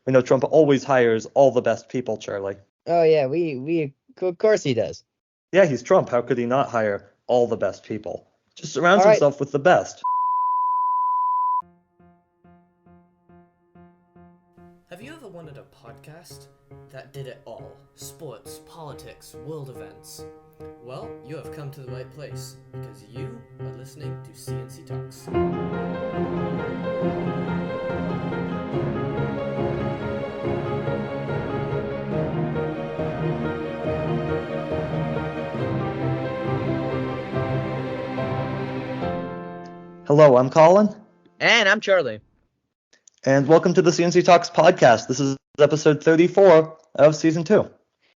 We know Trump always hires all the best people, Charlie. Oh yeah, we of course he does. Yeah, he's Trump. How could he not hire all the best people? Just surrounds All right. himself with the best. Have you ever wanted a podcast that did it all? Sports, politics, world events. Well, you have come to the right place, because you are listening to C&C Talks. Hello, I'm Colin. And I'm Charlie. And welcome to the C&C Talks podcast. This is episode 34 of season 2.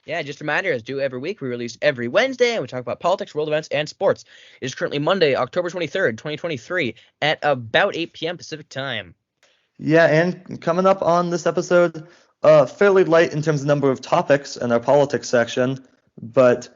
Yeah, just a reminder, as due every week, we release every Wednesday, and we talk about politics, world events, and sports. It is currently Monday, October 23rd, 2023, at about 8 p.m. Pacific time. Yeah, and coming up on this episode, fairly light in terms of number of topics in our politics section, but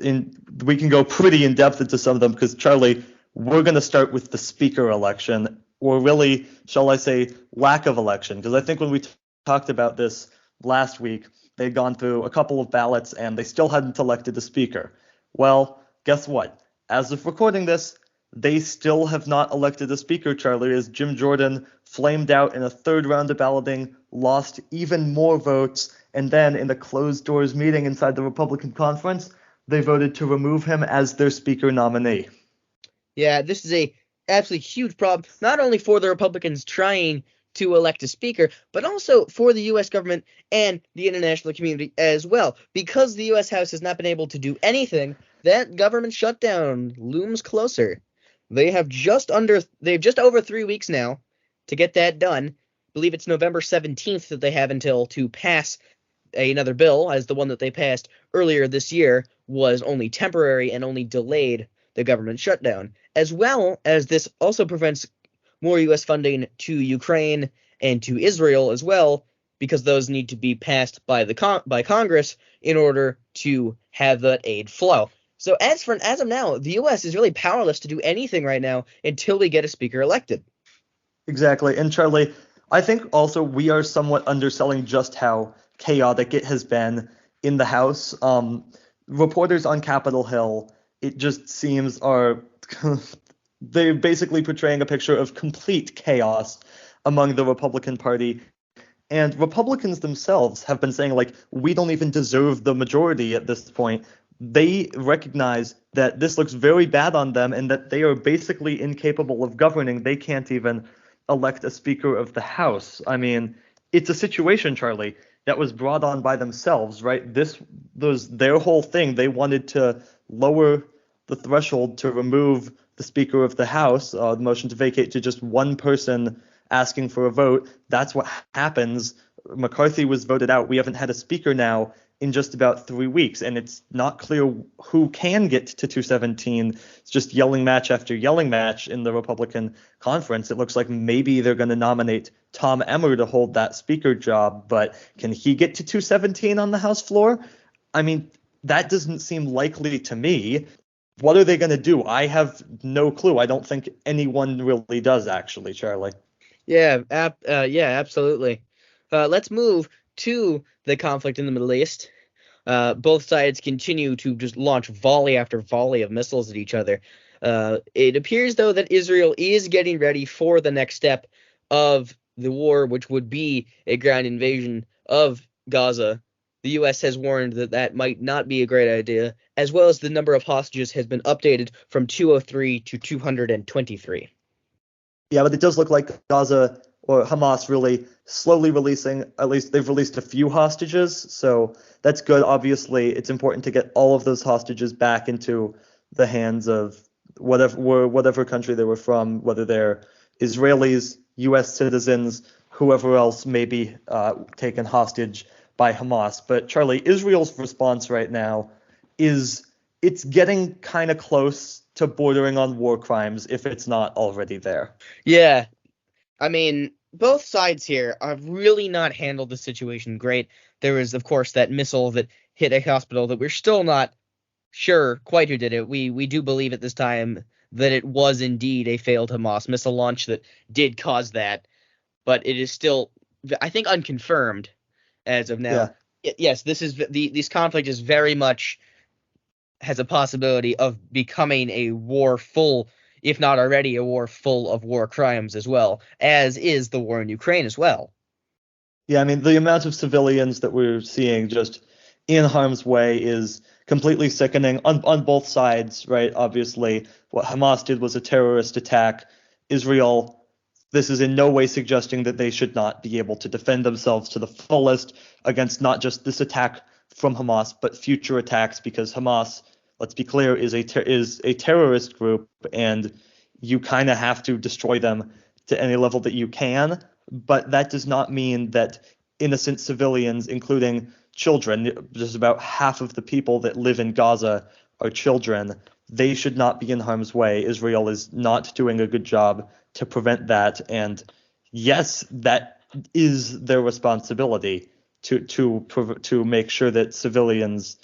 we can go pretty in depth into some of them because, Charlie, we're going to start with the speaker election, or really, shall I say, lack of election, because I think when we talked about this last week, they'd gone through a couple of ballots and they still hadn't elected a speaker. Well, guess what? As of recording this, they still have not elected a speaker, Charlie, as Jim Jordan flamed out in a third round of balloting, lost even more votes, and then in a closed-doors meeting inside the Republican conference, they voted to remove him as their speaker nominee. Yeah, this is a absolutely huge problem, not only for the Republicans trying to elect a speaker, but also for the U.S. government and the international community as well. Because the U.S. House has not been able to do anything, that government shutdown looms closer. They have just over 3 weeks now to get that done. I believe it's November 17th that they have until to pass another bill, as the one that they passed earlier this year was only temporary and only delayed the government shutdown, as well as this also prevents more U.S. funding to Ukraine and to Israel as well, because those need to be passed by by Congress in order to have that aid flow. So as of now, the U.S. is really powerless to do anything right now until we get a speaker elected. Exactly. And Charlie, I think also we are somewhat underselling just how chaotic it has been in the House. Reporters on Capitol Hill, it just seems are they're basically portraying a picture of complete chaos among the Republican Party. And Republicans themselves have been saying, like, we don't even deserve the majority at this point. They recognize that this looks very bad on them and that they are basically incapable of governing. They can't even elect a Speaker of the House. I mean, it's a situation, Charlie, that was brought on by themselves, right? This was their whole thing. They wanted to lower the threshold to remove the Speaker of the House, the motion to vacate, to just one person asking for a vote. That's what happens. McCarthy was voted out. We haven't had a speaker now in just about 3 weeks, and it's not clear who can get to 217. It's just yelling match after yelling match in the Republican conference. It looks like maybe they're going to nominate Tom Emmer to hold that speaker job, but can he get to 217 on the House floor? I mean, that doesn't seem likely to me. What are they going to do? I have no clue. I don't think anyone really does, actually, Charlie. Yeah, absolutely. Let's move to the conflict in the Middle East. Both sides continue to just launch volley after volley of missiles at each other. It appears, though, that Israel is getting ready for the next step of the war, which would be a ground invasion of Gaza. The U.S. has warned that that might not be a great idea, as well as the number of hostages has been updated from 203 to 223. Yeah, but it does look like Gaza or Hamas really slowly releasing, at least they've released a few hostages, so that's good. Obviously, it's important to get all of those hostages back into the hands of whatever country they were from, whether they're Israelis, U.S. citizens, whoever else may be taken hostage by Hamas. But Charlie, Israel's response right now is it's getting kind of close to bordering on war crimes if it's not already there. Yeah, I mean, both sides here have really not handled the situation great. There was, of course, that missile that hit a hospital that we're still not sure quite who did it. We do believe at this time that it was indeed a failed Hamas missile launch that did cause that, but it is still I think unconfirmed as of now. Yeah. Yes, this conflict is very much has a possibility of becoming a war full, if not already a war full of war crimes as well, as is the war in Ukraine as well. Yeah, I mean, the amount of civilians that we're seeing just in harm's way is completely sickening on both sides, right? Obviously, what Hamas did was a terrorist attack. Israel, this is in no way suggesting that they should not be able to defend themselves to the fullest against not just this attack from Hamas, but future attacks, because Hamas, let's be clear, is a terrorist group, and you kind of have to destroy them to any level that you can. But that does not mean that innocent civilians, including children, just about half of the people that live in Gaza are children, they should not be in harm's way. Israel is not doing a good job to prevent that. And yes, that is their responsibility to make sure that civilians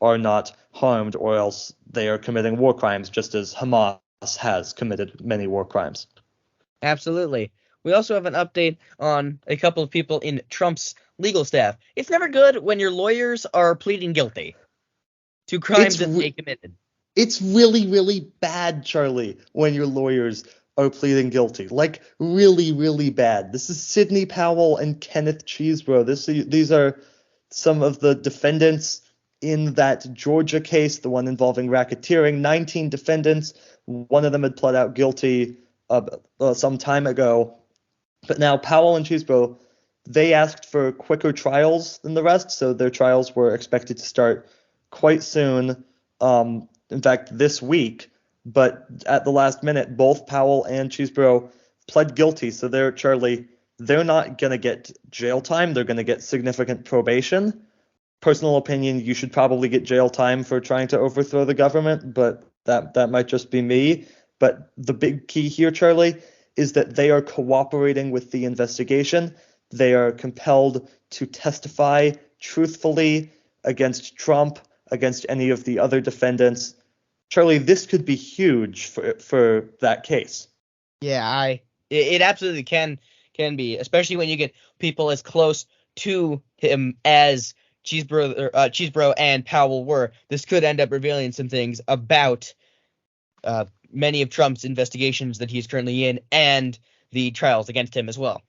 are not harmed, or else they are committing war crimes, just as Hamas has committed many war crimes. Absolutely. We also have an update on a couple of people in Trump's legal staff. It's never good when your lawyers are pleading guilty to crimes that they committed. It's really, really bad, Charlie, when your lawyers are pleading guilty. Like, really, really bad. This is Sidney Powell and Kenneth Chesebro. These are some of the defendants in that Georgia case, the one involving racketeering. 19 defendants. One of them had pled out guilty some time ago. But now Powell and Chesebro, they asked for quicker trials than the rest, so their trials were expected to start quite soon. In fact, this week. But at the last minute, both Powell and Chesebro pled guilty. So they're not going to get jail time. They're going to get significant probation. Personal opinion, you should probably get jail time for trying to overthrow the government, but that might just be me. But the big key here, Charlie, is that they are cooperating with the investigation. They are compelled to testify truthfully against Trump, against any of the other defendants. Charlie, this could be huge for that case. Yeah, it absolutely can be, especially when you get people as close to him as Chesebro and Powell were. This could end up revealing some things about many of Trump's investigations that he's currently in and the trials against him as well.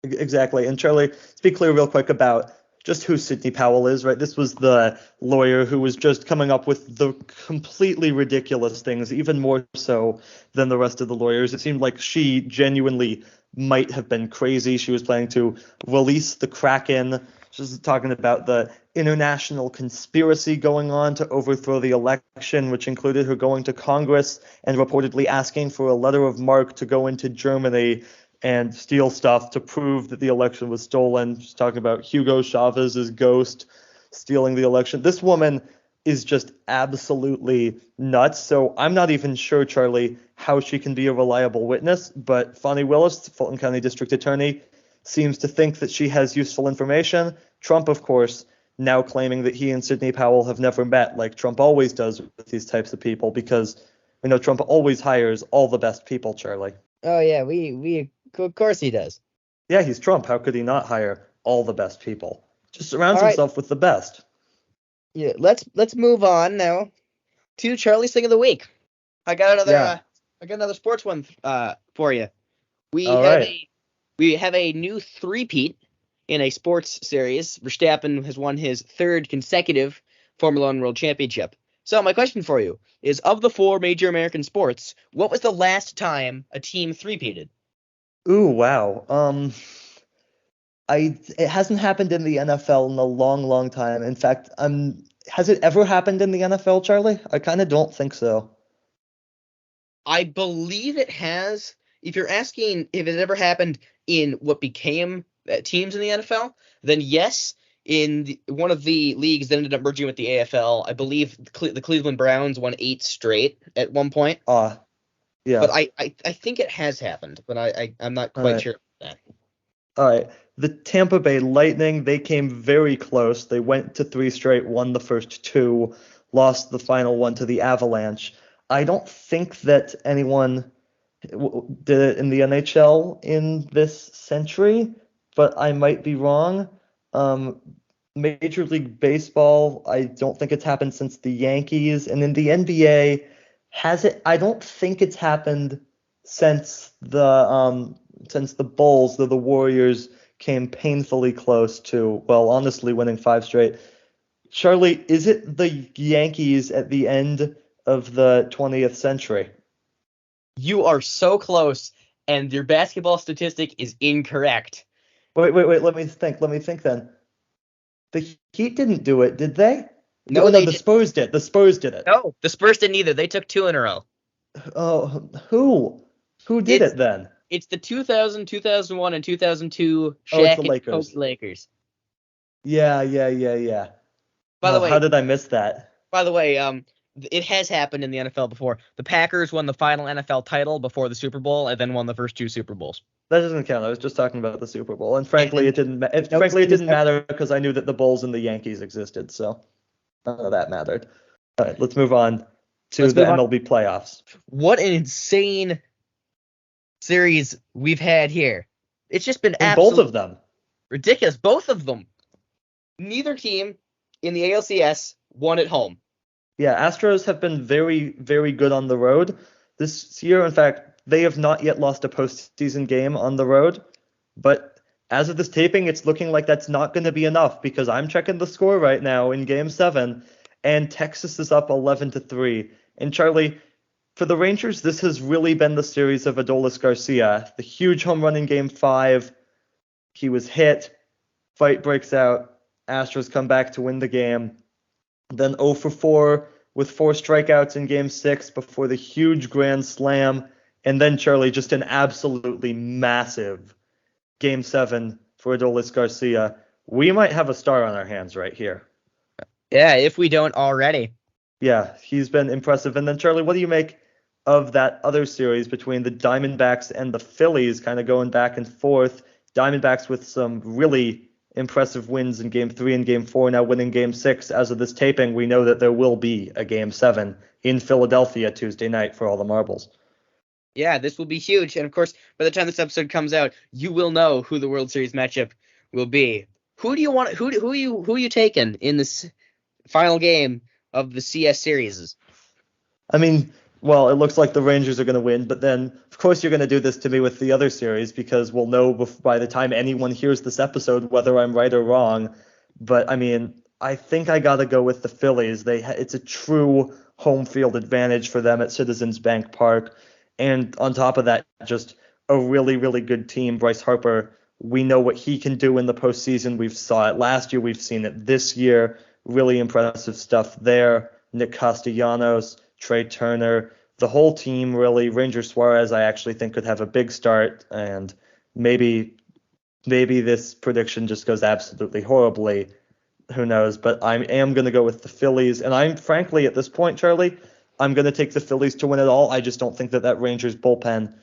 Exactly. And Charlie, let's be clear real quick about just who Sidney Powell is, right? This was the lawyer who was just coming up with the completely ridiculous things, even more so than the rest of the lawyers. It seemed like she genuinely might have been crazy. She was planning to release the Kraken. She was talking about the international conspiracy going on to overthrow the election, which included her going to Congress and reportedly asking for a letter of marque to go into Germany and steal stuff to prove that the election was stolen. She's talking about Hugo Chavez's ghost stealing the election. This woman is just absolutely nuts. So I'm not even sure, Charlie, how she can be a reliable witness. But Fani Willis, Fulton County District Attorney, seems to think that she has useful information. Trump, of course, now claiming that he and Sidney Powell have never met, like Trump always does with these types of people, because we know Trump always hires all the best people, Charlie. Oh, yeah, we of course he does. Yeah, he's Trump. How could he not hire all the best people? Just surrounds himself with the best. Yeah, let's move on now to Charlie's Thing of the Week. I got another sports one for you. We have a new three-peat in a sports series. Verstappen has won his third consecutive Formula One World Championship. So my question for you is, of the four major American sports, what was the last time a team three-peated? Ooh, wow. It hasn't happened in the NFL in a long, long time. In fact, has it ever happened in the NFL, Charlie? I kind of don't think so. I believe it has. If you're asking if it ever happened in what became teams in the NFL, then yes. In one of the leagues that ended up merging with the AFL, I believe the Cleveland Browns won 8 straight at one point. Yeah. But I think it has happened, but I'm not quite sure about that. All right. The Tampa Bay Lightning, they came very close. They went to 3 straight, won the first 2, lost the final one to the Avalanche. I don't think that anyone did it in the NHL in this century. but I might be wrong. Um, Major League Baseball, I don't think it's happened since the Yankees, and in the NBA, has it? I don't think it's happened since the Bulls, though the Warriors came painfully close to, well, honestly, winning 5 straight. Charlie, is it the Yankees at the end of the 20th century? You are so close, and your basketball statistic is incorrect. Wait. Let me think. Let me think then. The Heat didn't do it, did they? No, No, they the did. Spurs did. The Spurs did it. No, the Spurs didn't either. They took 2 in a row. Oh, who? Who did It's it then? it's the 2000, 2001, and 2002 Oh, it's the Shaq and Lakers. Kobe Lakers. Yeah. By Oh, the how way, did I miss that? it has happened in the NFL before. The Packers won the final NFL title before the Super Bowl and then won the first 2 Super Bowls. That doesn't count. I was just talking about the Super Bowl, and frankly, And it didn't. no Frankly, it team has didn't ever. matter because I knew that the Bulls and the Yankees existed, so none of that mattered. All right, let's move on to Let's the move on. MLB playoffs. What an insane series we've had here. It's just been In both absolutely of them. ridiculous. Both of them. Neither team in the ALCS won at home. Yeah, Astros have been very, very good on the road this year. In fact, they have not yet lost a postseason game on the road. But as of this taping, it's looking like that's not going to be enough because I'm checking the score right now in Game 7, and Texas is up 11-3. And Charlie, for the Rangers, this has really been the series of Adolis Garcia. The huge home run in Game 5. He was hit. Fight breaks out. Astros come back to win the game. Then 0 for 4 with 4 strikeouts in Game 6 before the huge grand slam. And then, Charlie, just an absolutely massive Game 7 for Adolis Garcia. We might have a star on our hands right here. Yeah, if we don't already. Yeah, he's been impressive. And then, Charlie, what do you make of that other series between the Diamondbacks and the Phillies, kind of going back and forth? Diamondbacks with some really impressive wins in Game 3 and Game 4, now winning Game 6. As of this taping, we know that there will be a Game 7 in Philadelphia Tuesday night for all the marbles. Yeah, this will be huge. And of course, by the time this episode comes out, you will know who the World Series matchup will be. Who do you want? Who are you taking in this final game of the CS series? I mean, well, it looks like the Rangers are going to win, but then, of course, you're going to do this to me with the other series because we'll know by the time anyone hears this episode whether I'm right or wrong. But, I mean, I think I got to go with the Phillies. It's a true home field advantage for them at Citizens Bank Park. And on top of that, just a really, really good team. Bryce Harper, we know what he can do in the postseason. We've saw it last year. We've seen it this year. Really impressive stuff there. Nick Castellanos, Trey Turner, the whole team really. Ranger Suarez, I actually think could have a big start, and maybe this prediction just goes absolutely horribly. Who knows? But I am going to go with the Phillies, and I'm frankly at this point, Charlie, I'm going to take the Phillies to win it all. I just don't think that Rangers bullpen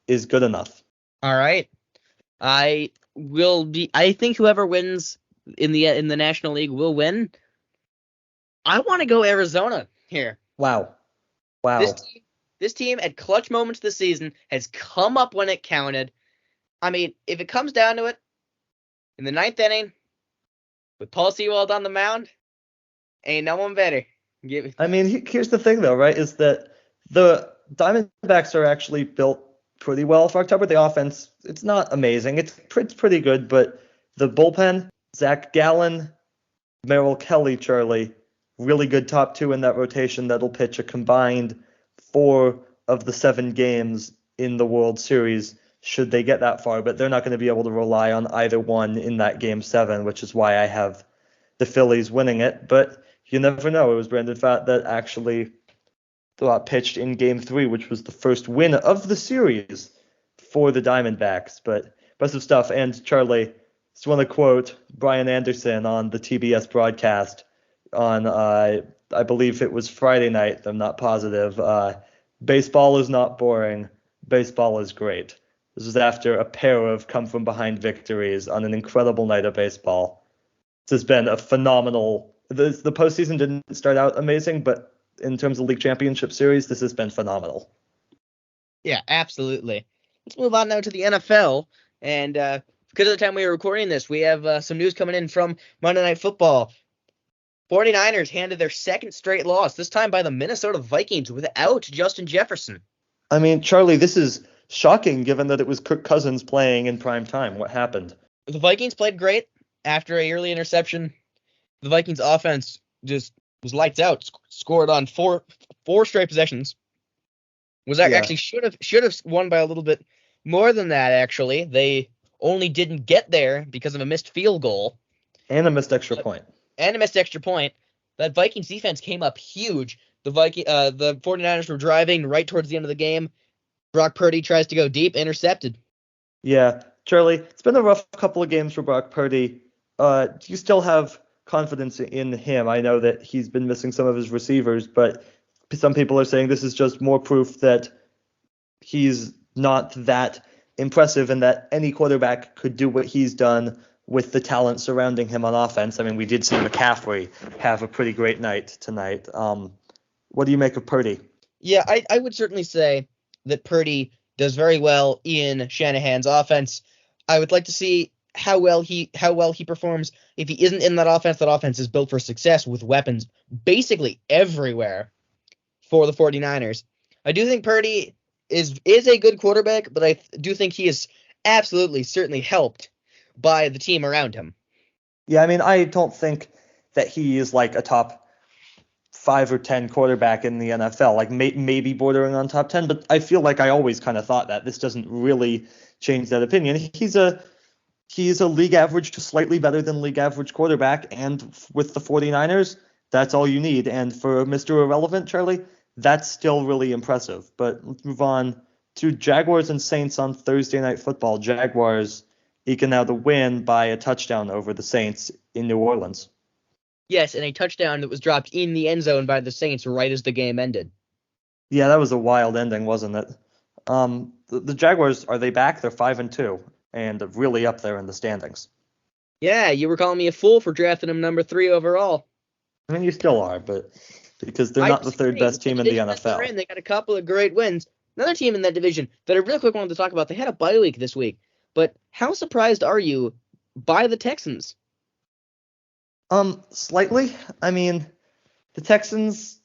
is good enough. All right, I think whoever wins in the National League will win. I want to go Arizona here. Wow. This team at clutch moments this season has come up when it counted. I mean, if it comes down to it, in the 9th inning, with Paul Sewald on the mound, ain't no one better. I mean, here's the thing, though, right, is that the Diamondbacks are actually built pretty well for October. The offense, it's not amazing. It's pretty good, but the bullpen, Zach Gallen, Merrill Kelly, Charlie, really good top 2 in that rotation that'll pitch a combined 4 of the 7 games in the World Series should they get that far, but they're not going to be able to rely on either one in that Game 7, which is why I have the Phillies winning it. But you never know. It was Brandon Pfaadt that actually pitched in Game 3, which was the first win of the series for the Diamondbacks. But impressive stuff. And Charlie, just want to quote Brian Anderson on the TBS broadcast on, I believe it was Friday night. I'm not positive. Baseball is not boring. Baseball is great. This was after a pair of come-from-behind victories on an incredible night of baseball. This has been a phenomenal. The postseason didn't start out amazing, but in terms of League Championship Series, this has been phenomenal. Yeah, absolutely. Let's move on now to the NFL. And because of the time we were recording this, we have some news coming in from Monday Night Football. 49ers handed their second straight loss, this time by the Minnesota Vikings without Justin Jefferson. I mean, Charlie, this is shocking given that it was Kirk Cousins playing in prime time. What happened? The Vikings played great after an early interception. The Vikings offense just was lights out, scored on four straight possessions. Actually should have won by a little bit more than that, actually. They only didn't get there because of a missed field goal. And a missed extra point. That Vikings defense came up huge. The 49ers were driving right towards the end of the game. Brock Purdy tries to go deep, intercepted. Yeah, Charlie, it's been a rough couple of games for Brock Purdy. Do you still have confidence in him? I know that he's been missing some of his receivers, but some people are saying this is just more proof that he's not that impressive and that any quarterback could do what he's done with the talent surrounding him on offense. I mean, we did see McCaffrey have a pretty great night tonight. What do you make of Purdy? Yeah, I would certainly say that Purdy does very well in Shanahan's offense. I would like to see how well he performs if he isn't in that offense. That offense is built for success with weapons basically everywhere for the 49ers. I do think Purdy is a good quarterback, but I do think he is absolutely certainly helped by the team around him. Yeah, I mean, I don't think that he is like a top 5 or 10 quarterback in the NFL, like maybe bordering on top 10, but I feel like I always kind of thought that. This doesn't really change that opinion. He's a league average to slightly better than league average quarterback, and with the 49ers, that's all you need. And for Mr. Irrelevant, Charlie, that's still really impressive. But let's move on to Jaguars and Saints on Thursday Night Football. Jaguars eking out a win by a touchdown over the Saints in New Orleans. Yes, and a touchdown that was dropped in the end zone by the Saints right as the game ended. Yeah, that was a wild ending, wasn't it? The Jaguars, are they back? They're 5-2 and really up there in the standings. Yeah, you were calling me a fool for drafting them number 3 overall. I mean, you still are, but because they're not the third best team in the NFL. They got a couple of great wins. Another team in that division that I really quick wanted to talk about, they had a bye week this week. But how surprised are you by the Texans? Slightly. I mean, the Texans,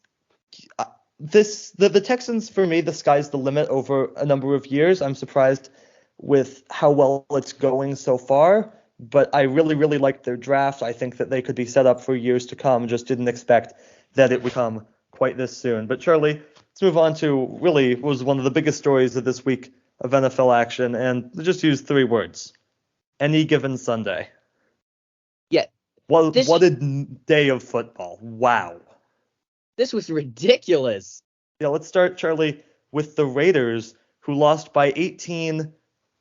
the Texans, for me, the sky's the limit over a number of years. I'm surprised with how well it's going so far, but I really, really like their draft. I think that they could be set up for years to come. Just didn't expect that it would come quite this soon. But Charlie, let's move on to really was one of the biggest stories of this week of NFL action, and just use 3 words: any given Sunday. Yeah. What a day of football. Wow. This was ridiculous. Yeah, let's start, Charlie, with the Raiders, who lost by 18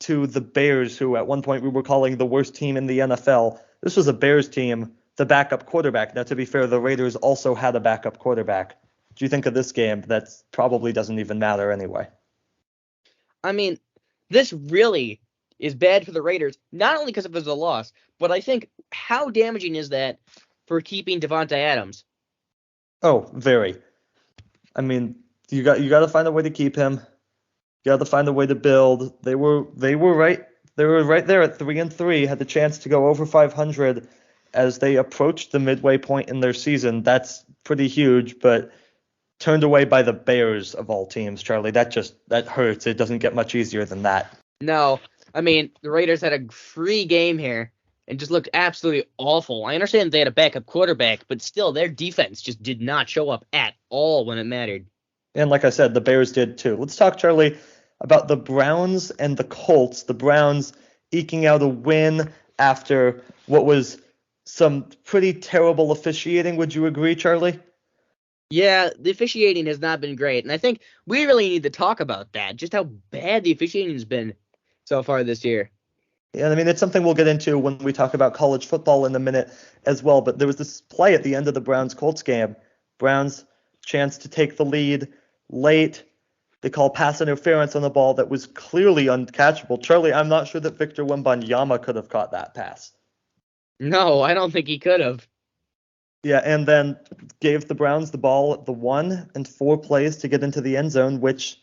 to the Bears, who at one point we were calling the worst team in the NFL. This was a Bears team, the backup quarterback. Now, to be fair, the Raiders also had a backup quarterback. What do you think of this game? That probably doesn't even matter anyway. I mean, this really is bad for the Raiders, not only because it was a loss, but I think how damaging is that for keeping Devontae Adams? Oh, very. I mean, you got to find a way to keep him. You got to find a way to build. They were right there at 3-3, had the chance to go over 500 as they approached the midway point in their season. That's pretty huge, but turned away by the Bears of all teams, Charlie. That hurts. It doesn't get much easier than that. No, I mean, the Raiders had a free game here and just looked absolutely awful. I understand they had a backup quarterback, but still, their defense just did not show up at all when it mattered. And like I said, the Bears did too. Let's talk, Charlie, about the Browns and the Colts. The Browns eking out a win after what was some pretty terrible officiating. Would you agree, Charlie? Yeah, the officiating has not been great, and I think we really need to talk about that, just how bad the officiating has been so far this year. Yeah, I mean, it's something we'll get into when we talk about college football in a minute as well, but there was this play at the end of the Browns-Colts game. Browns chance to take the lead late. They call pass interference on the ball that was clearly uncatchable. Charlie, I'm not sure that Victor Wembanyama could have caught that pass. No, I don't think he could have. Yeah, and then gave the Browns the ball at the 1 and 4 plays to get into the end zone, which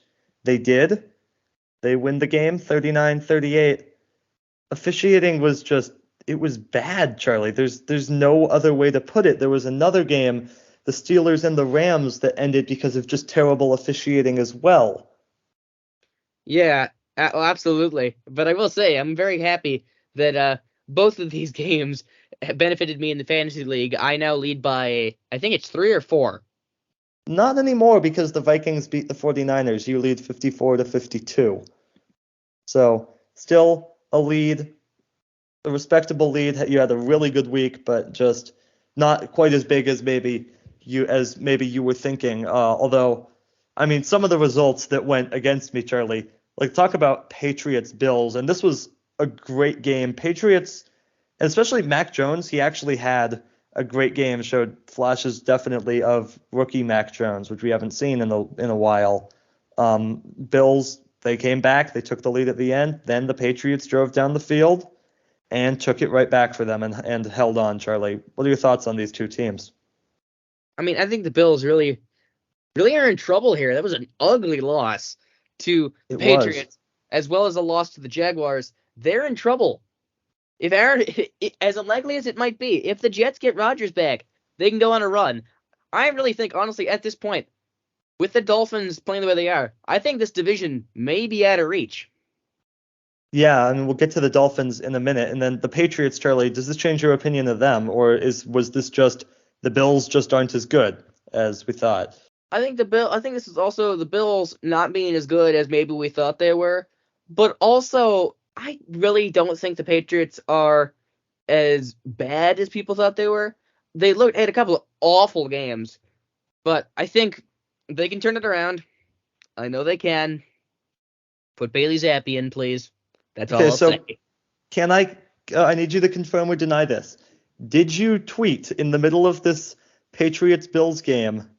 they did. They win the game 39-38. Officiating was just, it was bad, Charlie. There's no other way to put it. There was another game, the Steelers and the Rams, that ended because of just terrible officiating as well. Yeah, absolutely. But I will say, I'm very happy that both of these games benefited me in the fantasy league. I now lead by, I think it's 3 or 4. Not anymore because the Vikings beat the 49ers. You lead 54-52. So still a lead, a respectable lead. You had a really good week, but just not quite as big as maybe you were thinking. Although, I mean, some of the results that went against me, Charlie, like talk about Patriots Bills, and this was a great game. Patriots, and especially Mac Jones, he actually had a great game. Showed flashes definitely of rookie Mac Jones, which we haven't seen in a while. Bills, they came back, they took the lead at the end. Then the Patriots drove down the field and took it right back for them and held on. Charlie, what are your thoughts on these two teams? I mean, I think the Bills really are in trouble here. That was an ugly loss to the It was. Patriots, as well as a loss to the Jaguars. They're in trouble. If Aaron, as unlikely as it might be, if the Jets get Rodgers back, they can go on a run. I really think, honestly, at this point, with the Dolphins playing the way they are, I think this division may be out of reach. Yeah, and we'll get to the Dolphins in a minute. And then the Patriots, Charlie, does this change your opinion of them, or was this just the Bills just aren't as good as we thought? I think this is also the Bills not being as good as maybe we thought they were, but also I really don't think the Patriots are as bad as people thought they were. They had a couple of awful games, but I think they can turn it around. I know they can. Put Bailey Zappi in, please. That's all Okay, I'll so say. can I need you to confirm or deny this. Did you tweet in the middle of this Patriots-Bills game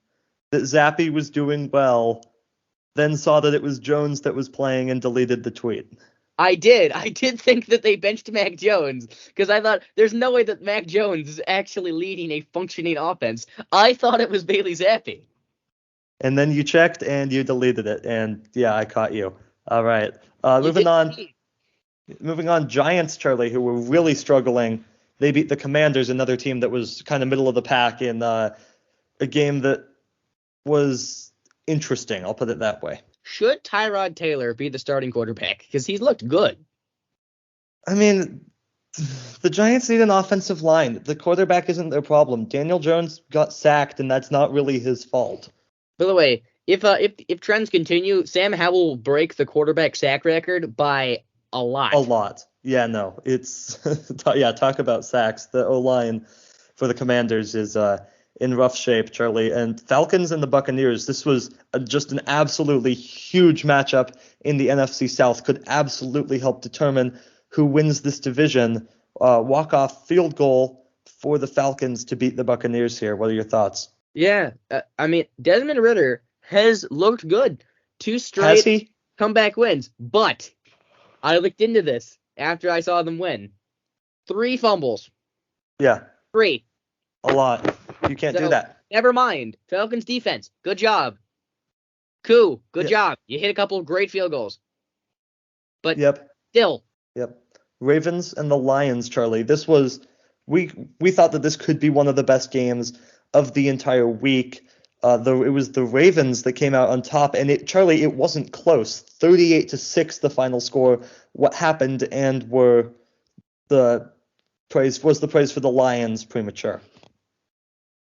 that Zappi was doing well, then saw that it was Jones that was playing and deleted the tweet? I did. I did think that they benched Mac Jones because I thought there's no way that Mac Jones is actually leading a functioning offense. I thought it was Bailey Zappi. And then you checked and you deleted it. And yeah, I caught you. All right. You Moving did on. indeed. Moving on. Giants, Charlie, who were really struggling. They beat the Commanders, another team that was kind of middle of the pack in a game that was interesting. I'll put it that way. Should Tyrod Taylor be the starting quarterback? Because he's looked good. I mean, the Giants need an offensive line. The quarterback isn't their problem. Daniel Jones got sacked, and that's not really his fault. By the way, if trends continue, Sam Howell will break the quarterback sack record by a lot. A lot. Yeah, no. It's yeah, talk about sacks. The O-line for the Commanders is in rough shape, Charlie. And Falcons and the Buccaneers, this was just an absolutely huge matchup in the NFC South. Could absolutely help determine who wins this division. Walk-off field goal for the Falcons to beat the Buccaneers here. What are your thoughts? Yeah, I mean, Desmond Ridder has looked good. 2 Has straight he? comeback wins, but I looked into this after I saw them win. 3 fumbles. Yeah, 3. a lot. You can't do that. Never mind. Falcons defense, good job. Good Yeah. job. You hit a couple of great field goals. But Yep. still. Yep. Ravens and the Lions, Charlie. This was we thought that this could be one of the best games of the entire week. It was the Ravens that came out on top, and it wasn't close. 38-6 the final score. What happened and was the praise for the Lions premature?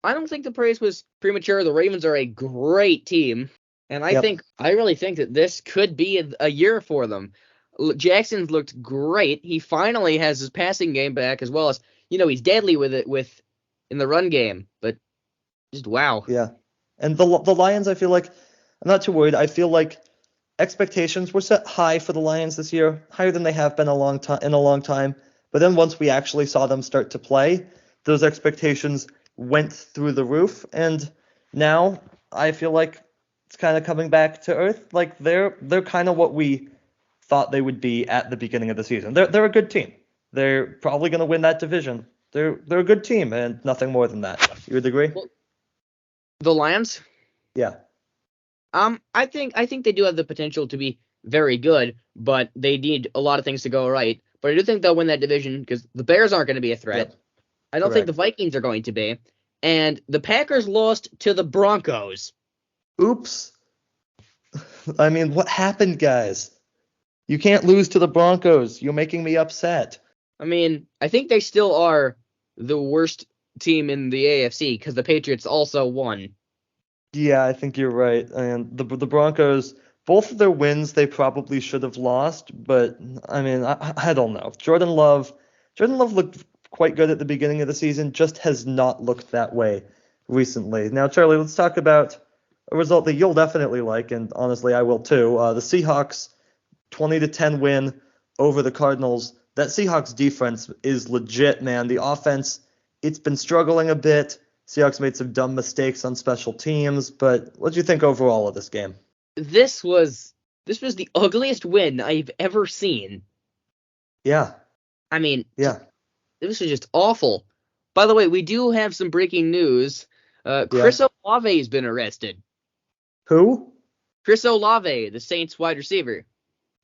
I don't think the praise was premature. The Ravens are a great team, and I really think that this could be a year for them. Jackson's looked great. He finally has his passing game back, as well as he's deadly with it in the run game. But just wow. Yeah, and the Lions, I feel like I'm not too worried. I feel like expectations were set high for the Lions this year, higher than they have been in a long time. But then once we actually saw them start to play, those expectations went through the roof, and now I feel like it's kind of coming back to earth. Like they're kind of what we thought they would be at the beginning of the season. They're a good team. They're probably going to win that division. They're a good team, and nothing more than that. You would agree? Well, the Lions? Yeah. I think they do have the potential to be very good, but they need a lot of things to go right. but I do think they'll win that division because the Bears aren't going to be a threat. Yep. I don't think the Correct. Vikings are going to be. And the Packers lost to the Broncos. Oops. I mean, what happened, guys? You can't lose to the Broncos. You're making me upset. I mean, I think they still are the worst team in the AFC because the Patriots also won. Yeah, I think you're right. And the Broncos, both of their wins, they probably should have lost. But I mean, I don't know. Jordan Love looked quite good at the beginning of the season. Just has not looked that way recently. Now, Charlie, let's talk about a result that you'll definitely like, and honestly, I will too. The Seahawks 20-10 win over the Cardinals. That Seahawks defense is legit, man. The offense, it's been struggling a bit. Seahawks made some dumb mistakes on special teams, but what do you think overall of this game? This was the ugliest win I've ever seen. Yeah, I mean, yeah. this was just awful. By the way, we do have some breaking news. Chris Olave has been arrested. Who? Chris Olave, the Saints wide receiver.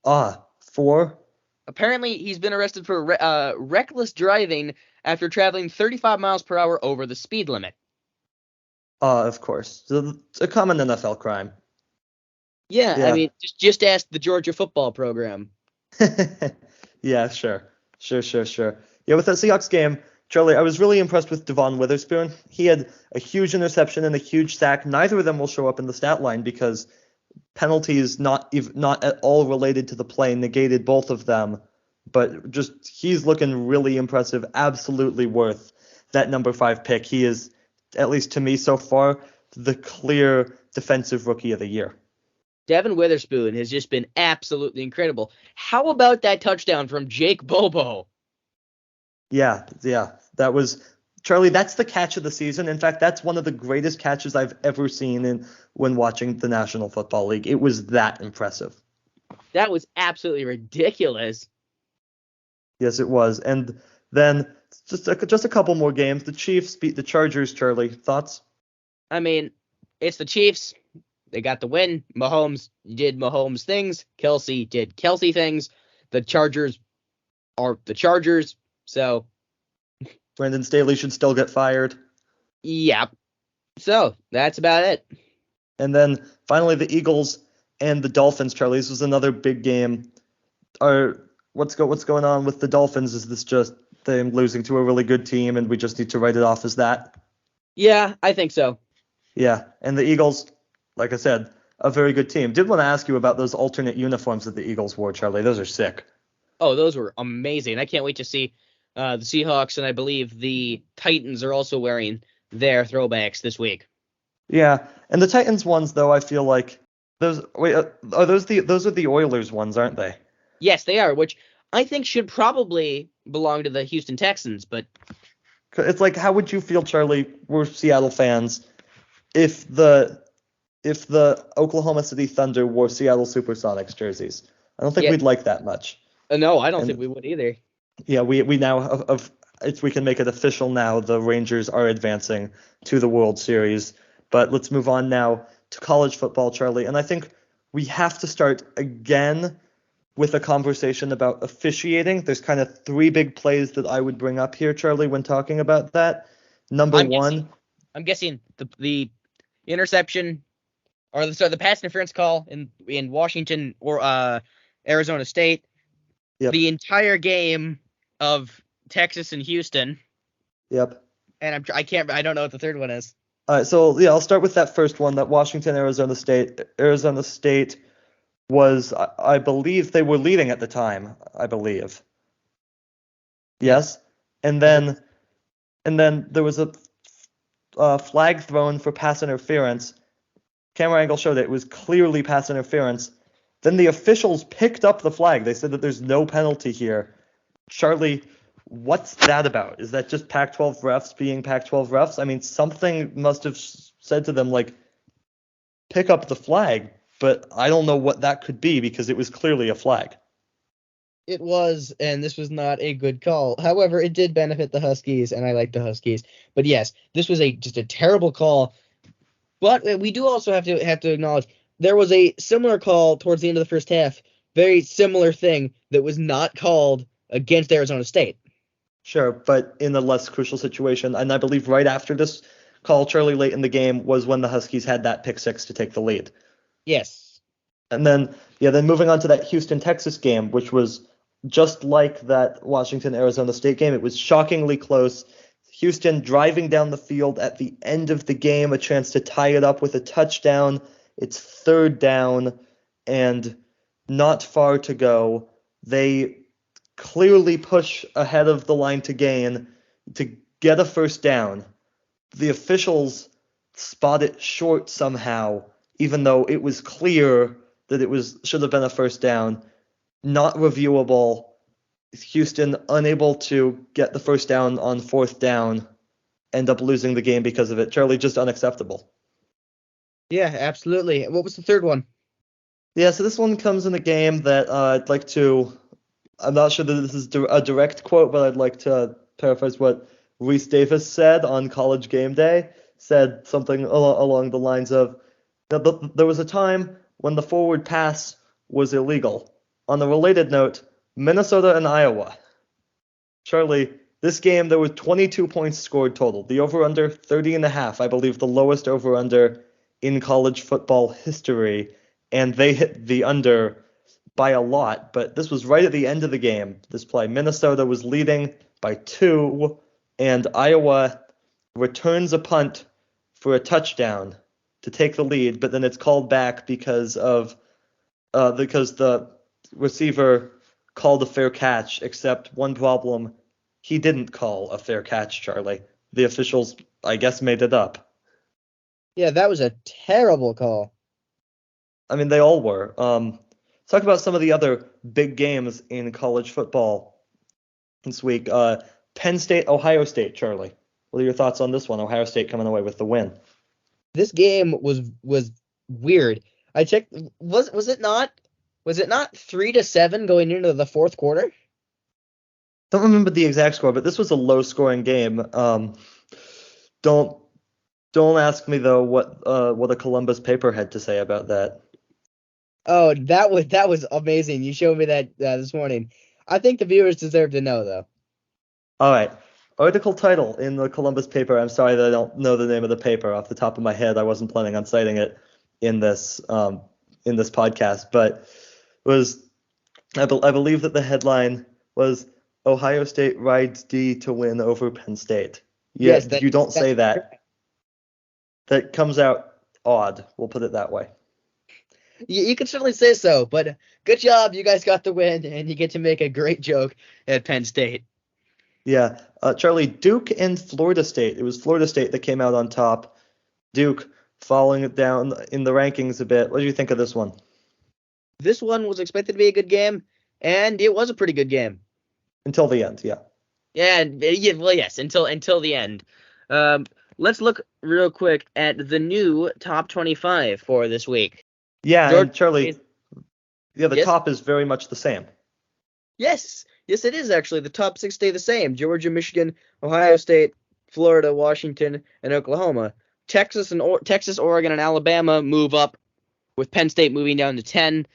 For? Apparently, he's been arrested for reckless driving after traveling 35 miles per hour over the speed limit. Of course. It's a common NFL crime. Yeah, Yeah. I mean, just ask the Georgia football program. Yeah, sure. Yeah, with that Seahawks game, Charlie, I was really impressed with Devon Witherspoon. He had a huge interception and a huge sack. Neither of them will show up in the stat line because penalties not at all related to the play negated both of them. But just he's looking really impressive. Absolutely worth that number 5 pick. He is, at least to me so far, the clear defensive rookie of the year. Devin Witherspoon has just been absolutely incredible. How about that touchdown from Jake Bobo? Yeah. That was Charlie. That's the catch of the season. In fact, that's one of the greatest catches I've ever seen when watching the National Football League. It was that impressive. That was absolutely ridiculous. Yes, it was. And then just a couple more games. The Chiefs beat the Chargers. Charlie, thoughts? I mean, it's the Chiefs. They got the win. Mahomes did Mahomes things. Kelsey did Kelsey things. The Chargers are the Chargers. So Brandon Staley should still get fired. Yeah. So that's about it. And then finally the Eagles and the Dolphins. Charlie, this was another big game. What's going on with the Dolphins? Is this just them losing to a really good team and we just need to write it off as that? Yeah, I think so. Yeah, and the Eagles, like I said, a very good team. Did want to ask you about those alternate uniforms that the Eagles wore, Charlie. Those are sick. Oh, those were amazing. I can't wait to see the Seahawks, and I believe the Titans are also wearing their throwbacks this week. Yeah, and the Titans ones, though, I feel like those are the Oilers ones, aren't they? Yes, they are, which I think should probably belong to the Houston Texans, but It's like, how would you feel, Charlie? We're Seattle fans. If the Oklahoma City Thunder wore Seattle Supersonics jerseys, I don't think we'd like that much. No, I don't think we would either. Yeah, we now we can make it official now. The Rangers are advancing to the World Series. But let's move on now to college football, Charlie. And I think we have to start again with a conversation about officiating. There's kind of 3 big plays that I would bring up here, Charlie, when talking about that. Number one. I'm guessing the interception or the pass interference call in Washington or Arizona State. Yep. The entire game of Texas and Houston. Yep. And I don't know what the third one is. All right, so yeah, I'll start with that first one, that Washington, Arizona State. Arizona State was, I believe, they were leading at the time, I believe. Yes? And then there was a flag thrown for pass interference. Camera angle showed it was clearly pass interference. Then the officials picked up the flag. They said that there's no penalty here. Charlie, what's that about? Is that just Pac-12 refs being Pac-12 refs? I mean, something must have said to them, like, pick up the flag. But I don't know what that could be because it was clearly a flag. It was, and this was not a good call. However, it did benefit the Huskies, and I like the Huskies. But yes, this was just a terrible call. But we do also have to acknowledge there was a similar call towards the end of the first half, very similar thing that was not called against Arizona State. Sure, but in a less crucial situation. And I believe right after this call, Charlie, late in the game, was when the Huskies had that pick six to take the lead. Yes. And then moving on to that Houston-Texas game, which was just like that Washington-Arizona State game. It was shockingly close. Houston driving down the field at the end of the game, a chance to tie it up with a touchdown. It's third down and not far to go. They clearly push ahead of the line to gain to get a first down. The officials spot it short somehow, even though it was clear that should have been a first down. Not reviewable. Houston unable to get the first down on fourth down, end up losing the game because of it. Charlie, just unacceptable. Yeah, absolutely. What was the third one? Yeah, so this one comes in a game that I'm not sure that this is a direct quote, but I'd like to paraphrase what Reese Davis said on College Game Day. Said something along the lines of, there was a time when the forward pass was illegal. On a related note, Minnesota and Iowa. Charlie, this game, there were 22 points scored total. The over-under, 30.5, I believe the lowest over-under in college football history. And they hit the under by a lot, but this was right at the end of the game, this play. Minnesota was leading by 2, and Iowa returns a punt for a touchdown to take the lead, but then it's called back because the receiver called a fair catch, except one problem, he didn't call a fair catch, Charlie. The officials, I guess, made it up. Yeah, that was a terrible call. I mean, they all were. Talk about some of the other big games in college football this week. Penn State, Ohio State, Charlie. What are your thoughts on this one? Ohio State coming away with the win. This game was weird. I checked. Was it not 3-7 going into the fourth quarter? Don't remember the exact score, but this was a low-scoring game. Don't ask me though what a Columbus paper had to say about that. Oh, that was amazing. You showed me that this morning. I think the viewers deserve to know, though. All right. Article title in the Columbus paper. I'm sorry that I don't know the name of the paper off the top of my head. I wasn't planning on citing it in this podcast, but I believe that the headline was Ohio State rides D to win over Penn State. Yeah, yes, you don't say that. Correct. That comes out odd. We'll put it that way. You can certainly say so, but good job. You guys got the win, and you get to make a great joke at Penn State. Yeah. Charlie, Duke and Florida State. It was Florida State that came out on top. Duke falling down in the rankings a bit. What do you think of this one? This one was expected to be a good game, and it was a pretty good game. Until the end, yeah. Yeah, well, yes, until the end. Let's look real quick at the new top 25 for this week. Yeah, and Charlie, the top is very much the same. Yes, it is actually. The top 6 stay the same. Georgia, Michigan, Ohio State, Florida, Washington, and Oklahoma. Texas, Oregon, and Alabama move up, with Penn State moving down to 10,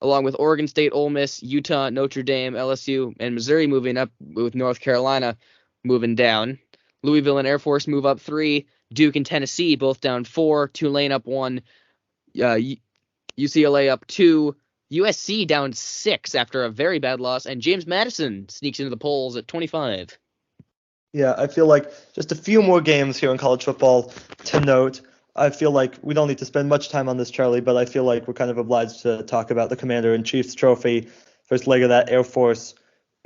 along with Oregon State, Ole Miss, Utah, Notre Dame, LSU, and Missouri moving up, with North Carolina moving down. Louisville and Air Force move up 3. Duke and Tennessee both down 4. Tulane up 1. UCLA up 2. USC down 6 after a very bad loss, and James Madison sneaks into the polls at 25. Yeah, I feel like just a few more games here in college football to note. I feel like we don't need to spend much time on this, Charlie, but I feel like we're kind of obliged to talk about the Commander-in-Chief's trophy, first leg of that Air Force,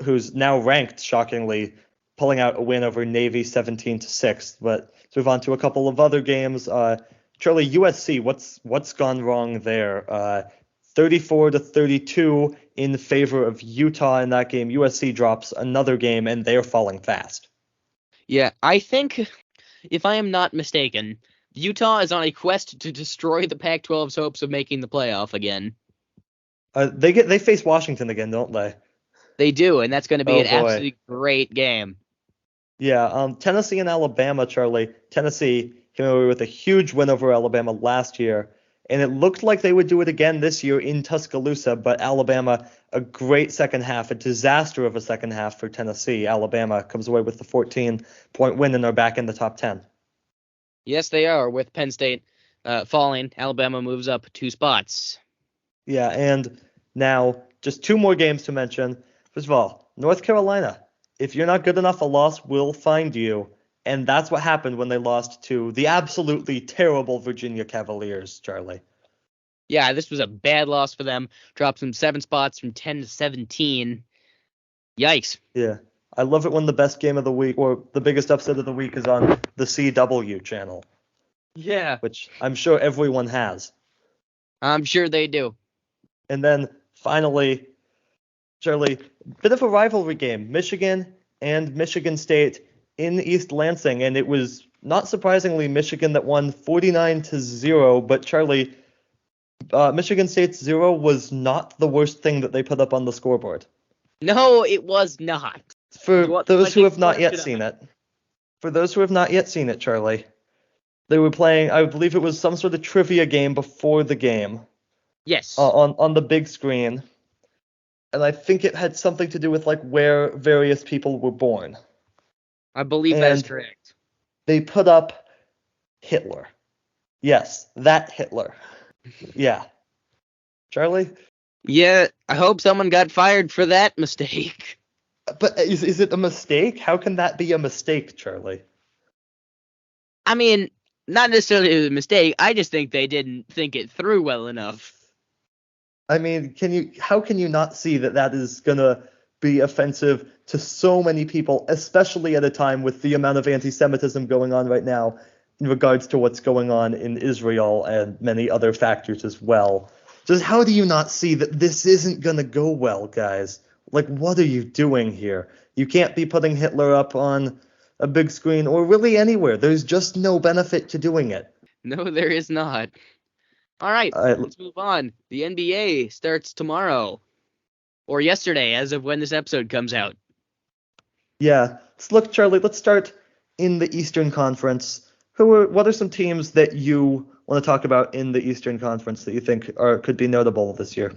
who's now ranked, shockingly, pulling out a win over Navy 17-6. But let's move on to a couple of other games. Charlie, USC, what's gone wrong there? 34-32 in favor of Utah in that game. USC drops another game, and they're falling fast. Yeah, I think, if I am not mistaken, Utah is on a quest to destroy the Pac-12's hopes of making the playoff again. They face Washington again, don't they? They do, and that's going to be an absolutely great game. Yeah, Tennessee and Alabama, Charlie. Tennessee came away with a huge win over Alabama last year, and it looked like they would do it again this year in Tuscaloosa, but Alabama, a great second half, a disaster of a second half for Tennessee. Alabama comes away with the 14-point win and are back in the top 10. Yes, they are. With Penn State falling, Alabama moves up 2 spots. Yeah, and now just 2 more games to mention. First of all, North Carolina. If you're not good enough, a loss will find you. And that's what happened when they lost to the absolutely terrible Virginia Cavaliers, Charlie. Yeah, this was a bad loss for them. Dropped them 7 spots from 10 to 17. Yikes. Yeah. I love it when the best game of the week or the biggest upset of the week is on the CW channel. Yeah. Which I'm sure everyone has. I'm sure they do. And then finally, Charlie, bit of a rivalry game. Michigan and Michigan State in East Lansing, and it was not surprisingly Michigan that won 49-0. But Charlie, Michigan State's 0 was not the worst thing that they put up on the scoreboard. No, it was not. For those who have not yet seen it, Charlie, they were playing, I believe it was some sort of trivia game before the game. Yes. On the big screen. And I think it had something to do with like where various people were born. I believe that's correct. They put up Hitler. Yes, that Hitler. Yeah. Charlie? Yeah, I hope someone got fired for that mistake. But is it a mistake? How can that be a mistake, Charlie? I mean, not necessarily a mistake. I just think they didn't think it through well enough. I mean, how can you not see that is going to be offensive to so many people, especially at a time with the amount of anti-Semitism going on right now in regards to what's going on in Israel and many other factors as well? Just how do you not see that this isn't going to go well, guys? Like, what are you doing here? You can't be putting Hitler up on a big screen or really anywhere. There's just no benefit to doing it. No, there is not. All right, let's move on. The NBA starts tomorrow. Or yesterday, as of when this episode comes out. Yeah. So look, Charlie, let's start in the Eastern Conference. What are some teams that you want to talk about in the Eastern Conference that you think could be notable this year?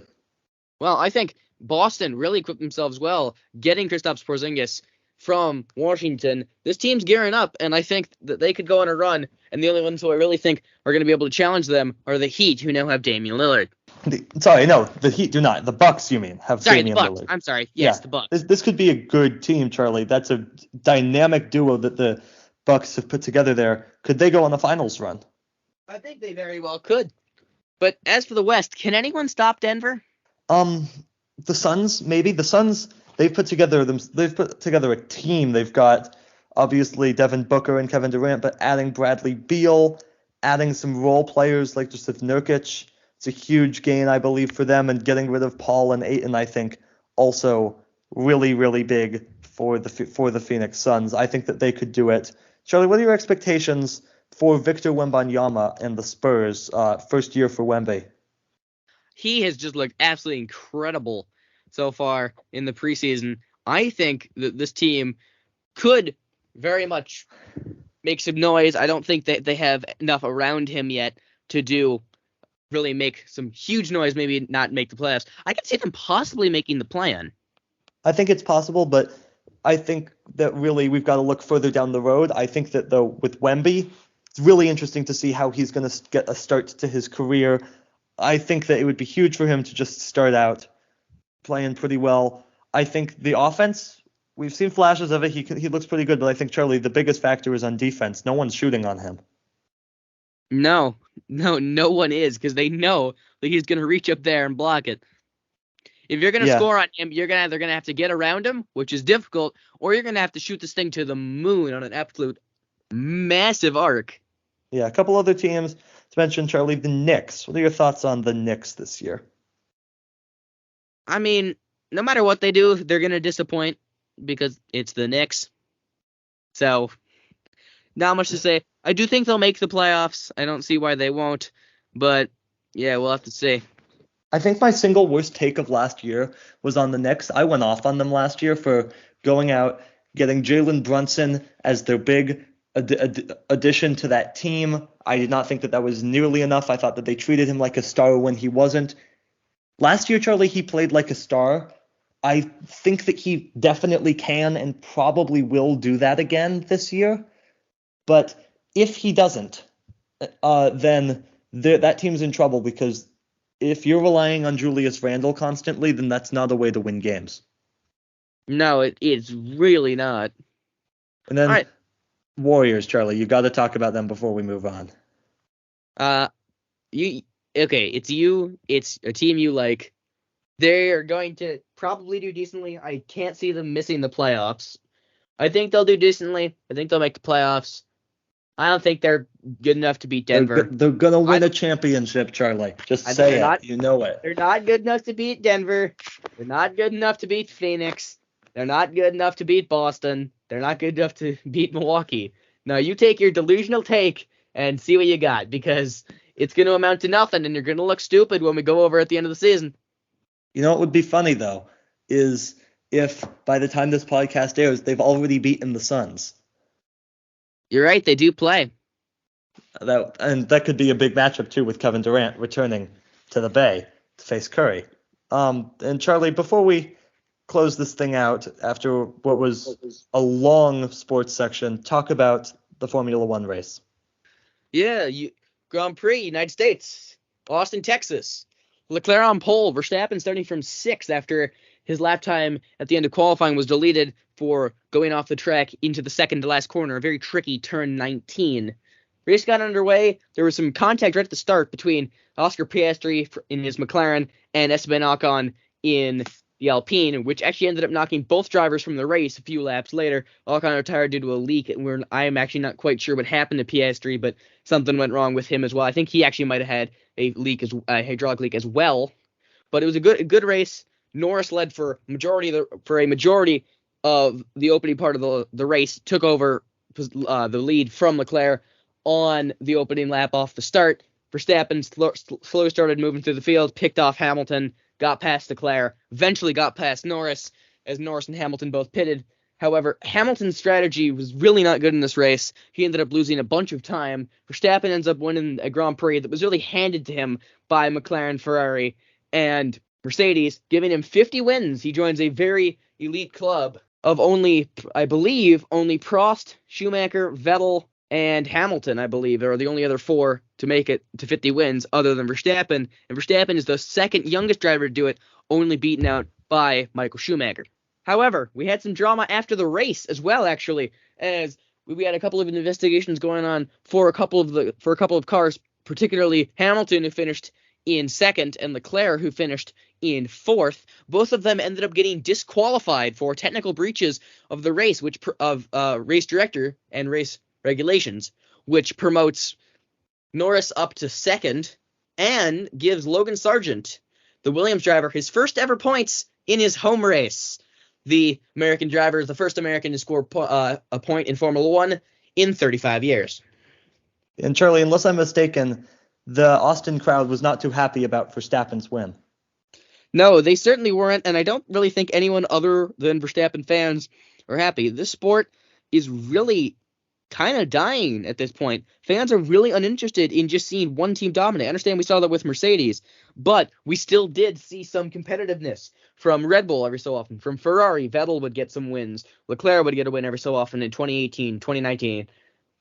Well, I think Boston really equipped themselves well, getting Kristaps Porzingis from Washington. This team's gearing up, and I think that they could go on a run, and the only ones who I really think are going to be able to challenge them are the Heat, who now have Damian Lillard. The Heat do not. The Bucks, you mean, have Damian Lillard. I'm sorry. Yes, the Bucks. This could be a good team, Charlie. That's a dynamic duo that the Bucks have put together there. Could they go on a finals run? I think they very well could. But as for the West, can anyone stop Denver? The Suns, maybe. The Suns, they've put together a team. They've got obviously Devin Booker and Kevin Durant, but adding Bradley Beal, adding some role players like Jusuf Nurkic. It's a huge gain, I believe, for them, and getting rid of Paul and Ayton, I think, also really, really big for the Phoenix Suns. I think that they could do it. Charlie, what are your expectations for Victor Wembanyama and the Spurs? First year for Wemby. He has just looked absolutely incredible so far in the preseason. I think that this team could very much make some noise. I don't think that they have enough around him yet to really make some huge noise, maybe not make the playoffs. I could see them possibly making the plan. I think it's possible, but I think that really we've got to look further down the road. I think that, though, with Wemby, it's really interesting to see how he's going to get a start to his career. I think that it would be huge for him to just start out playing pretty well. I think the offense, we've seen flashes of it. He looks pretty good, but I think, Charlie, the biggest factor is on defense. No one's shooting on him. No one is, because they know that he's going to reach up there and block it. If you're going to score on him, you're either going to have to get around him, which is difficult, or you're going to have to shoot this thing to the moon on an absolute massive arc. Yeah, a couple other teams to mention, Charlie, the Knicks. What are your thoughts on the Knicks this year? I mean, no matter what they do, they're going to disappoint because it's the Knicks. So, not much to say. I do think they'll make the playoffs. I don't see why they won't. But, yeah, we'll have to see. I think my single worst take of last year was on the Knicks. I went off on them last year for going out, getting Jalen Brunson as their big addition to that team. I did not think that was nearly enough. I thought that they treated him like a star when he wasn't. Last year, Charlie, he played like a star. I think that he definitely can and probably will do that again this year. But if he doesn't, then that team's in trouble, because if you're relying on Julius Randle constantly, then that's not a way to win games. No, it's really not. And then All right. Warriors, Charlie, you got to talk about them before we move on. It's a team you like. They're going to probably do decently. I can't see them missing the playoffs. I think they'll do decently. I think they'll make the playoffs. I don't think they're good enough to beat Denver. They're going to win a championship, Charlie. Just say it. You know it. They're not good enough to beat Denver. They're not good enough to beat Phoenix. They're not good enough to beat Boston. They're not good enough to beat Milwaukee. Now, you take your delusional take and see what you got, because it's going to amount to nothing, and you're going to look stupid when we go over at the end of the season. You know what would be funny, though, is if by the time this podcast airs, they've already beaten the Suns. You're right, they do play. That could be a big matchup, too, with Kevin Durant returning to the Bay to face Curry. And Charlie, before we close this thing out, after what was a long sports section, talk about the Formula One race. Yeah, Grand Prix, United States, Austin, Texas. Leclerc on pole, Verstappen starting from 6th after his lap time at the end of qualifying was deleted for going off the track into the second to last corner, a very tricky turn 19. Race got underway. There was some contact right at the start between Oscar Piastri in his McLaren and Esteban Ocon in the Alpine, which actually ended up knocking both drivers from the race a few laps later. Ocon retired due to a leak, and I am actually not quite sure what happened to Piastri, but something went wrong with him as well. I think he actually might have had a hydraulic leak as well. But it was a good race. Norris led for a majority of the opening part of the race, took over the lead from Leclerc on the opening lap off the start. Verstappen slow started moving through the field, picked off Hamilton, got past Leclerc, eventually got past Norris, as Norris and Hamilton both pitted. However, Hamilton's strategy was really not good in this race. He ended up losing a bunch of time. Verstappen ends up winning a Grand Prix that was really handed to him by McLaren, Ferrari, and Mercedes, giving him 50 wins. He joins a very elite club of only Prost, Schumacher, Vettel, and Hamilton, I believe, are the only other 4 to make it to 50 wins other than Verstappen. And Verstappen is the second youngest driver to do it, only beaten out by Michael Schumacher. However, we had some drama after the race as well, actually, as we had a couple of investigations going on for a couple of cars, particularly Hamilton, who finished in 2nd, and Leclerc, who finished in 4th. Both of them ended up getting disqualified for technical breaches of the race, race director and race regulations, which promotes Norris up to 2nd and gives Logan Sargent, the Williams driver, his first ever points in his home race. The American driver is the first American to score a point in Formula One in 35 years. And Charlie, unless I'm mistaken, the Austin crowd was not too happy about Verstappen's win. No, they certainly weren't, and I don't really think anyone other than Verstappen fans are happy. This sport is really kind of dying at this point. Fans are really uninterested in just seeing one team dominate. I understand we saw that with Mercedes, but we still did see some competitiveness from Red Bull every so often. From Ferrari, Vettel would get some wins. Leclerc would get a win every so often in 2018, 2019.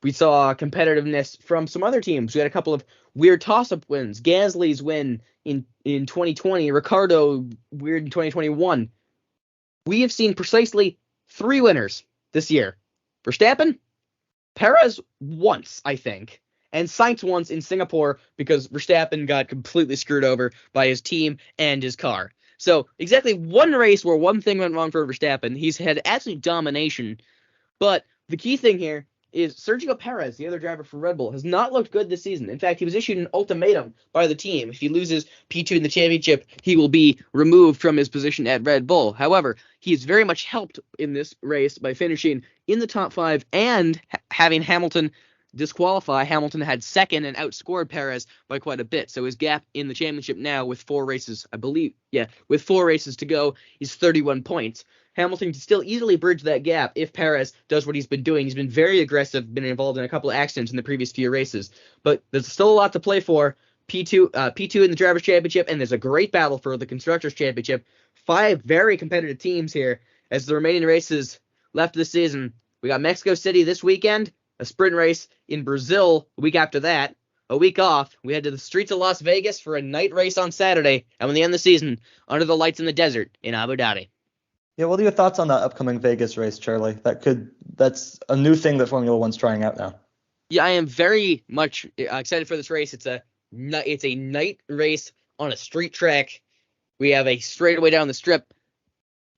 We saw competitiveness from some other teams. We had a couple of weird toss-up wins. Gasly's win in 2020. Ricciardo weird in 2021. We have seen precisely 3 winners this year. Verstappen, Perez once, I think, and Sainz once in Singapore because Verstappen got completely screwed over by his team and his car. So exactly one race where one thing went wrong for Verstappen. He's had absolute domination. But the key thing here is Sergio Perez, the other driver for Red Bull, has not looked good this season. In fact, he was issued an ultimatum by the team. If he loses P2 in the championship, he will be removed from his position at Red Bull. However, he is very much helped in this race by finishing in the top 5 and having Hamilton disqualify. Hamilton had 2nd and outscored Perez by quite a bit. So his gap in the championship now with 4 races, with 4 races to go, is 31 points. Hamilton can still easily bridge that gap if Perez does what he's been doing. He's been very aggressive, been involved in a couple of accidents in the previous few races. But there's still a lot to play for. P2 in the Drivers' Championship, and there's a great battle for the Constructors' Championship. 5 very competitive teams here as the remaining races left this season. We got Mexico City this weekend, a sprint race in Brazil the week after that. A week off, we head to the streets of Las Vegas for a night race on Saturday, and when they end the season, under the lights in the desert in Abu Dhabi. Yeah, what are your thoughts on that upcoming Vegas race, Charlie? That's a new thing that Formula One's trying out now. Yeah, I am very much excited for this race. It's a night race on a street track. We have a straightaway down the strip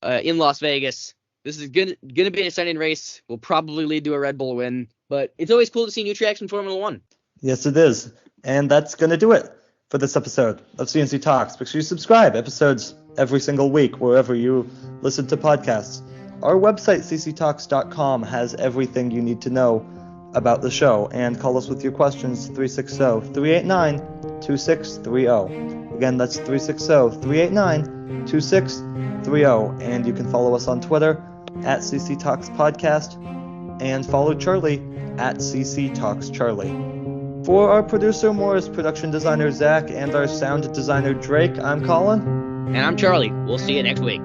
in Las Vegas. This is gonna be an exciting race. Will probably lead to a Red Bull win, but it's always cool to see new tracks in Formula One. Yes, it is. And that's going to do it for this episode of C&C Talks. Make sure you subscribe. Episodes every single week, wherever you listen to podcasts. Our website, cctalks.com, has everything you need to know about the show. And call us with your questions, 360-389-2630. Again, that's 360-389-2630. And you can follow us on Twitter at CC Talks Podcast. And follow Charlie at CC Talks Charlie. For our producer Morris, production designer Zach, and our sound designer Drake, I'm Colin. And I'm Charlie. We'll see you next week.